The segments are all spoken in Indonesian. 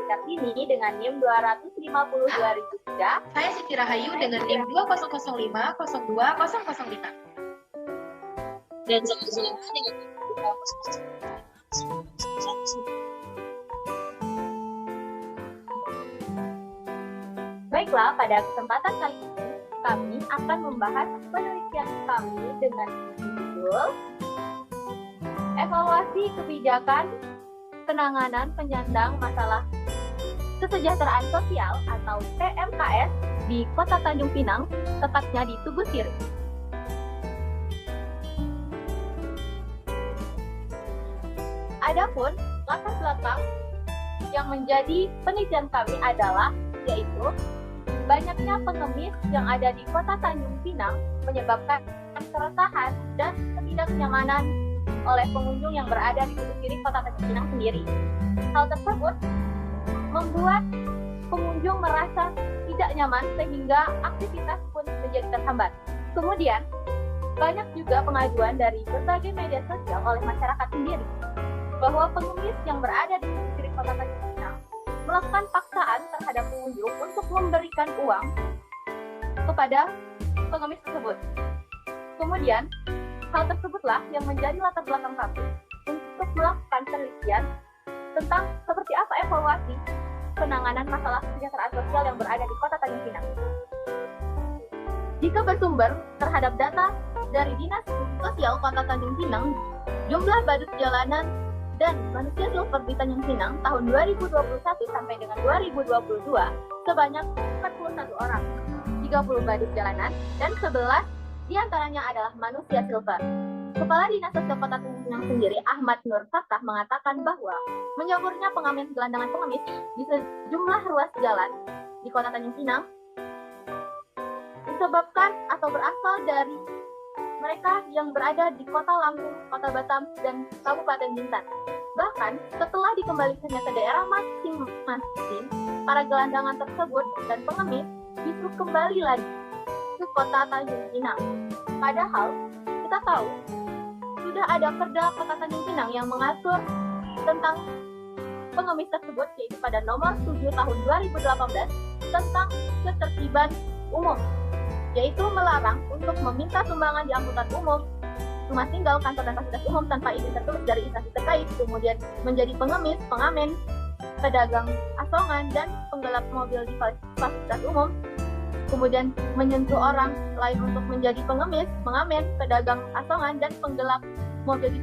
sertifikat ini dengan NIM 250-2003. Saya Siti Rahayu dengan NIM 2005-02-005. Dan saya Zulema dengan NIM 2005-011. Baiklah, pada kesempatan kali ini kami akan membahas penelitian kami dengan judul Evaluasi Kebijakan Penanganan Penyandang Masalah Kesejahteraan Sosial atau PMKS di Kota Tanjung Pinang, tepatnya di Tugu Sirih. Adapun latar belakang yang menjadi penelitian kami adalah yaitu banyaknya pengemis yang ada di Kota Tanjung Pinang menyebabkan keresahan dan ketidaknyamanan oleh pengunjung yang berada di Tugu Sirih Kota Tanjung Pinang sendiri. Hal tersebut membuat pengunjung merasa tidak nyaman sehingga aktivitas pun menjadi terhambat. Kemudian, banyak juga pengaduan dari berbagai media sosial oleh masyarakat sendiri bahwa pengemis yang berada di Tugu Sirih Kota Tanjung Pinang melakukan paksaan terhadap pengunjung untuk memberikan uang kepada pengemis tersebut. Kemudian, hal tersebutlah yang menjadi latar belakang kami untuk melakukan penelitian tentang seperti apa evaluasi penanganan masalah kesejahteraan sosial yang berada di Kota Tanjung Pinang. Jika bersumber terhadap data dari Dinas Sosial Kota Tanjung Pinang, jumlah badut jalanan dan manusia silver di Tanjung Pinang tahun 2021 sampai dengan 2022 sebanyak 41 orang, 30 badut jalanan, dan 11 diantaranya adalah manusia silver. Kepala Dinas Sosial Kota Tanjung Pinang sendiri, Ahmad Nur Fattah, mengatakan bahwa menyaburnya pengamen gelandangan pengemis di sejumlah ruas jalan di Kota Tanjung Pinang disebabkan atau berasal dari mereka yang berada di Kota Lampung, Kota Batam, dan Kabupaten Bintan. Bahkan setelah dikembalikannya ke daerah masing-masing, para gelandangan tersebut dan pengemis justru kembali lagi ke Kota Tanjung Pinang. Padahal kita tahu sudah ada Perda Kota Tanjung Pinang yang mengatur tentang pengemis tersebut, yaitu pada nomor 7 tahun 2018 tentang ketertiban umum, yaitu melarang untuk meminta sumbangan di angkutan umum, rumah tinggal, kantor, dan fasilitas umum tanpa izin tertulis dari instansi terkait, kemudian menjadi pengemis, pengamen, pedagang asongan, dan penggelap mobil di fasilitas umum, kemudian menyentuh orang lain untuk menjadi pengemis, pengamen, pedagang asongan, dan penggelap mobil di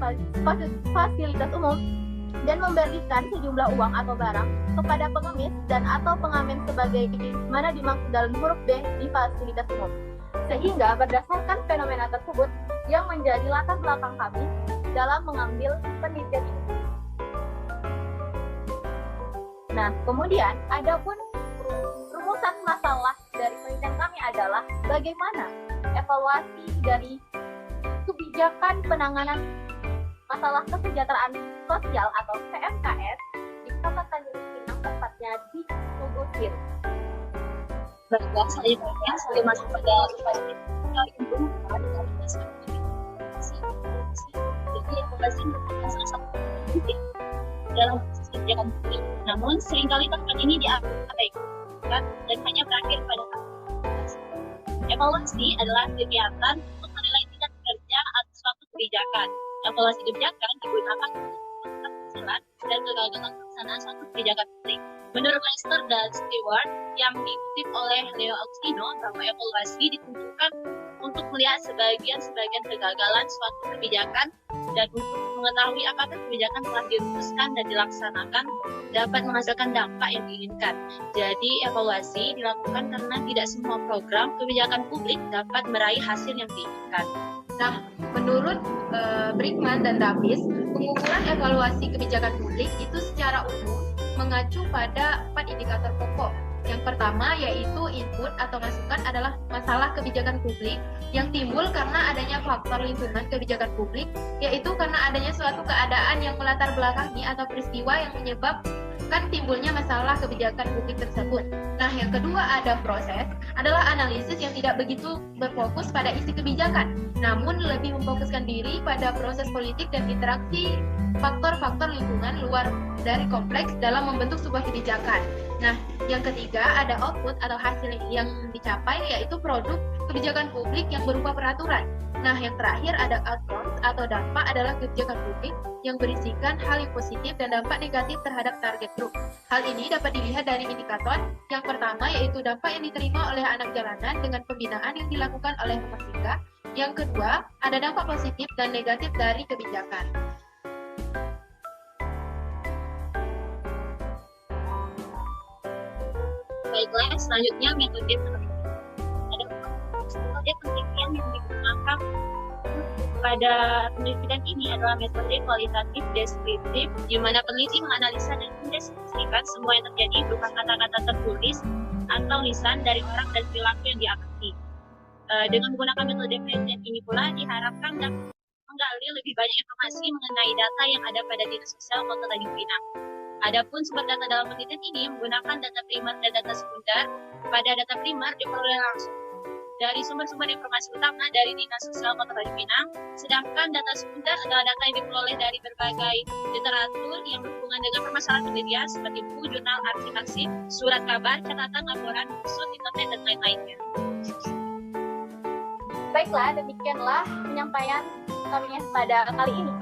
fasilitas umum, dan memberikan sejumlah uang atau barang kepada pengemis dan atau pengamen sebagai mana dimaksud dalam huruf B di fasilitas umum. Sehingga berdasarkan fenomena tersebut yang menjadi latar belakang kami dalam mengambil penelitian ini. Nah, kemudian adapun rumusan masalah dari penelitian kami adalah bagaimana evaluasi dari kebijakan penanganan masalah kesejahteraan sosial atau PMKS di Kota Tanjung Pinang, tepatnya di Tugu Sirih. Baiklah, saya masuk pada kali ini dengan dasar jadi evaluasi merupakan salah satu penting dalam proses kebijakan publik. Namun seringkali tempat ini diabaikan dan hanya berakhir pada evaluasi adalah kegiatan untuk menilai tingkat kerja atas suatu kebijakan. Evaluasi kebijakan digunakan untuk menentukan kesalahan dan kegagalan pelaksanaan suatu kebijakan publik. Menurut Lester dan Stewart yang dikutip oleh Leo Agustino, bahwa evaluasi ditujukan untuk melihat sebagian kegagalan suatu kebijakan dan untuk mengetahui apakah kebijakan telah dirumuskan dan dilaksanakan dapat menghasilkan dampak yang diinginkan. Jadi evaluasi dilakukan karena tidak semua program kebijakan publik dapat meraih hasil yang diinginkan. Nah, menurut Brickman dan Davis, pengukuran evaluasi kebijakan publik itu secara umum mengacu pada 4 indikator pokok. Yang pertama yaitu input atau masukan adalah masalah kebijakan publik yang timbul karena adanya faktor lingkungan kebijakan publik, yaitu karena adanya suatu keadaan yang melatar belakangi atau peristiwa yang menyebabkan timbulnya masalah kebijakan publik tersebut. Nah, yang kedua ada proses, adalah analisis yang tidak begitu berfokus pada isi kebijakan, namun lebih memfokuskan diri pada proses politik dan interaksi faktor-faktor lingkungan luar dari kompleks dalam membentuk sebuah kebijakan. Nah, yang ketiga ada output atau hasil yang dicapai, yaitu produk kebijakan publik yang berupa peraturan. Nah, yang terakhir ada outcomes atau dampak, adalah kebijakan publik yang berisikan hal yang positif dan dampak negatif terhadap target group. Hal ini dapat dilihat dari indikator. Yang pertama yaitu dampak yang diterima oleh anak jalanan dengan pembinaan yang dilakukan oleh Rumah Singgah. Yang kedua, ada dampak positif dan negatif dari kebijakan. Baiklah, selanjutnya metode penelitian. Ada metode penelitian yang digunakan pada penelitian ini adalah metode kualitatif deskriptif, di mana peneliti menganalisa dan mendeskripsikan semua yang terjadi berupa kata-kata tertulis atau lisan dari orang dan perilaku yang diamati. Dengan menggunakan metode penelitian ini pula diharapkan dapat menggali lebih banyak informasi mengenai data yang ada pada Dinas Sosial Kota Tanjung Pinang. Adapun sumber data dalam penelitian ini menggunakan data primer dan data sekunder. Pada data primer diperoleh langsung dari sumber-sumber informasi utama dari Dinas Sosial Kota Tanjung Pinang, sedangkan data sekunder adalah data yang diperoleh dari berbagai literatur yang berhubungan dengan permasalahan penelitian seperti buku, jurnal, arsip-arsip, surat kabar, catatan, laporan, kursus, internet, dan lain-lainnya. Baiklah, demikianlah penyampaian kami pada kali ini.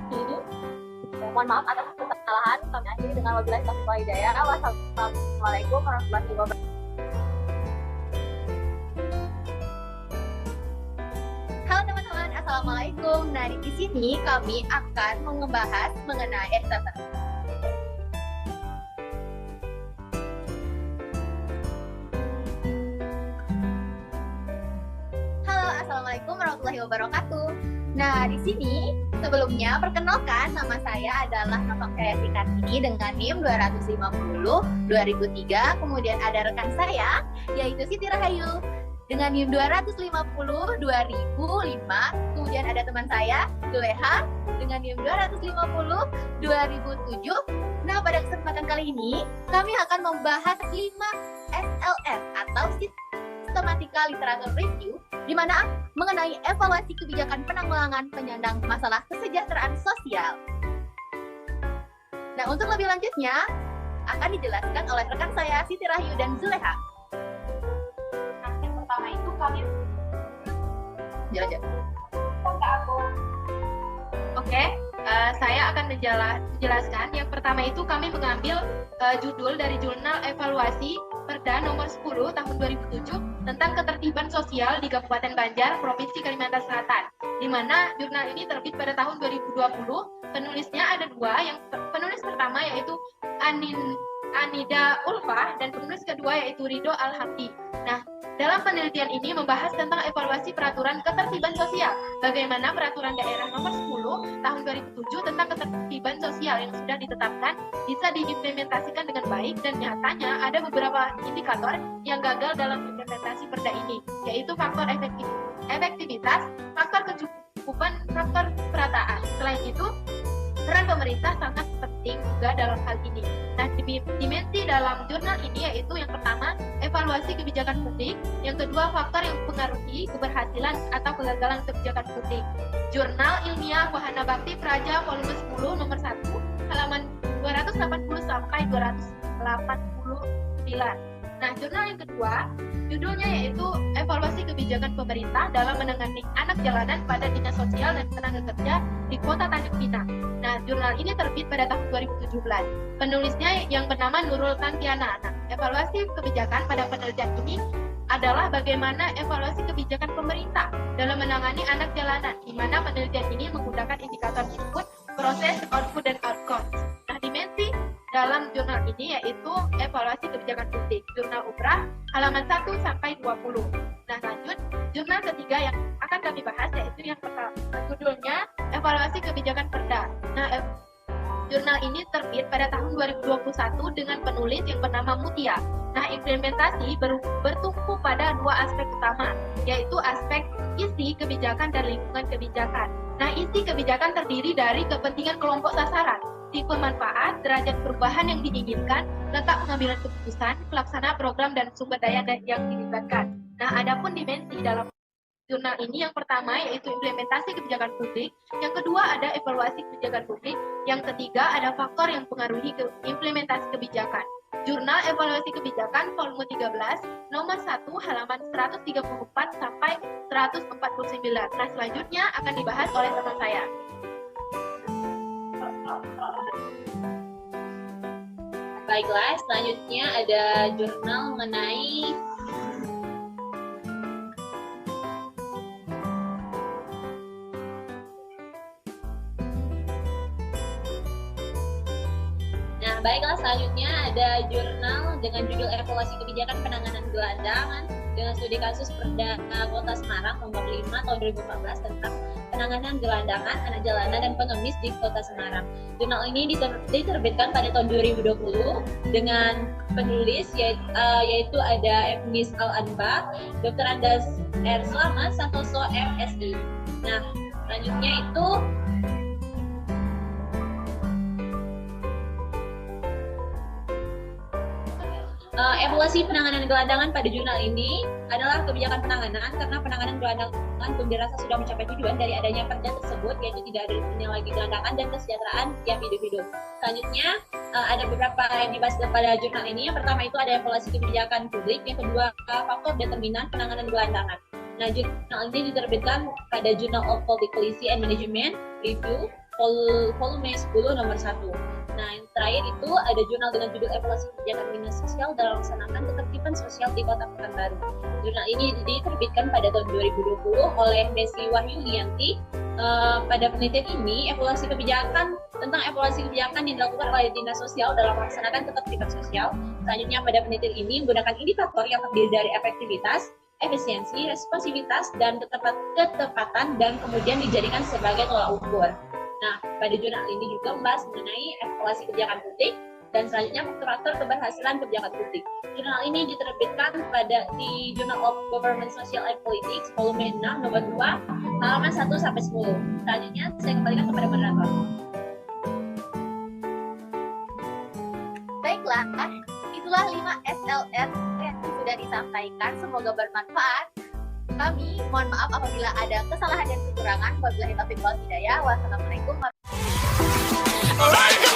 Mohon maaf atas kesalahan. Kami akhiri dengan wabillahi taufiq wal hidayah. Wassalamualaikum warahmatullahi wabarakatuh. Halo teman-teman, assalamualaikum. Nah, di sini kami akan membahas mengenai Halo, assalamualaikum warahmatullahi wabarakatuh. Nah, di sini sebelumnya perkenalkan, nama saya adalah Nova Kreasi Kartini dengan NIM 250 2003. Kemudian ada rekan saya yaitu Siti Rahayu dengan NIM 250 2005. Kemudian ada teman saya Zuleha dengan NIM 250 2007. Nah, pada kesempatan kali ini kami akan membahas 5 SLR atau Sistematika Literatur Review, di mana mengenai evaluasi kebijakan penanggulangan penyandang masalah kesejahteraan sosial. Nah, untuk lebih lanjutnya akan dijelaskan oleh rekan saya Siti Rahayu dan Zuleha. Nah, yang pertama itu kami Oke, saya akan menjelaskan. Yang pertama itu kami mengambil judul dari jurnal evaluasi Perda nomor 10 tahun 2007 tentang ketertiban sosial di Kabupaten Banjar, Provinsi Kalimantan Selatan, di mana jurnal ini terbit pada tahun 2020. Penulisnya ada dua, yang penulis pertama yaitu Anida Ulfah dan penulis kedua yaitu Ridho Alhamdi. Nah, dalam penelitian ini membahas tentang evaluasi peraturan ketertiban sosial, bagaimana peraturan daerah nomor 10 tahun 2007 tentang ketertiban sosial yang sudah ditetapkan bisa diimplementasikan dengan baik, dan nyatanya ada beberapa indikator yang gagal dalam implementasi perda ini, yaitu faktor efektivitas, faktor kecukupan, faktor perataan. Selain itu, peran pemerintah sangat penting juga dalam hal ini. Nah, dimensi dalam jurnal ini yaitu yang pertama, evaluasi kebijakan publik, yang kedua, faktor yang mempengaruhi keberhasilan atau kegagalan kebijakan publik. Jurnal Ilmiah Wahana Bakti Praja volume 10 nomor 1 halaman 280 sampai 289. Nah, jurnal yang kedua, judulnya yaitu Evaluasi Kebijakan Pemerintah dalam Menangani Anak Jalanan pada Dinas Sosial dan Tenaga Kerja di Kota Tanjung Pinang. Nah, jurnal ini terbit pada tahun 2017. Penulisnya yang bernama Nurul Tantiana. Nah, evaluasi kebijakan pada penelitian ini adalah bagaimana evaluasi kebijakan pemerintah dalam menangani anak jalanan, di mana penelitian ini menggunakan indikator input, proses, output, dan outcome. Nah, dimensi dalam jurnal ini yaitu evaluasi kebijakan publik, jurnal Uprah halaman 1 sampai 20. Nah, lanjut, jurnal ketiga yang akan kami bahas yaitu yang pertama, judulnya evaluasi kebijakan Perda. Nah, jurnal ini terbit pada tahun 2021 dengan penulis yang bernama Mutia. Nah, implementasi bertumpu pada dua aspek utama, yaitu aspek isi kebijakan dan lingkungan kebijakan. Nah, isi kebijakan terdiri dari kepentingan kelompok sasaran, tipe manfaat, derajat perubahan yang diinginkan, letak pengambilan keputusan, pelaksana program dan sumber daya yang dilibatkan. Nah, adapun dimensi dalam jurnal ini yang pertama yaitu implementasi kebijakan publik, yang kedua ada evaluasi kebijakan publik, yang ketiga ada faktor yang mempengaruhi implementasi kebijakan. Jurnal Evaluasi Kebijakan volume 13 nomor 1 halaman 134 sampai 149. Nah, selanjutnya akan dibahas oleh teman saya. Baiklah, selanjutnya ada jurnal mengenai baiklah, selanjutnya ada jurnal dengan judul Evaluasi Kebijakan Penanganan Gelandangan dengan studi kasus Perda Kota Semarang nomor 5 tahun 2014 tentang penanganan gelandangan, anak jalanan, dan pengemis di Kota Semarang. Jurnal ini diterbitkan pada tahun 2020 dengan penulis yaitu ada Efnis Al-Anbar, Dr. Andas R. Slamet, Santoso MSI. Nah, selanjutnya itu evaluasi penanganan gelandangan pada jurnal ini adalah kebijakan penanganan karena penanganan gelandangan pun dirasa sudah mencapai tujuan dari adanya perda tersebut, yaitu tidak ada lagi gelandangan dan kesejahteraan tiap individu. Selanjutnya ada beberapa yang dibahas pada jurnal ini. Yang pertama itu ada evaluasi kebijakan publik, yang kedua faktor determinan penanganan gelandangan. Nah, jurnal ini diterbitkan pada Journal of Public Policy and Management Review volume 10 nomor 1. Nah, yang terakhir itu ada jurnal dengan judul Evaluasi Kebijakan Dinas Sosial dalam melaksanakan ketertiban sosial di Kota Pekanbaru. Jurnal ini diterbitkan pada tahun 2020 oleh Desi Wahyulianti. Pada penelitian ini, evaluasi kebijakan tentang evaluasi kebijakan yang dilakukan oleh Dinas Sosial dalam melaksanakan ketertiban sosial. Selanjutnya, pada penelitian ini menggunakan indikator yang terdiri dari efektivitas, efisiensi, responsivitas, dan ketepatan, dan kemudian dijadikan sebagai tolak ukur. Nah, pada jurnal ini juga membahas mengenai evaluasi kebijakan publik dan selanjutnya faktor keberhasilan kebijakan publik. Jurnal ini diterbitkan di Journal of Government Social and Politics volume 6 nomor 2 halaman 1 sampai 10. Selanjutnya saya kembalikan kepada moderator. Baiklah, itulah 5 SLR yang sudah disampaikan. Semoga bermanfaat. Kami mohon maaf apabila ada kesalahan dan kekurangan. Wabillahi taufiq wal hidayah. Wassalamualaikum warahmatullahi wabarakatuh.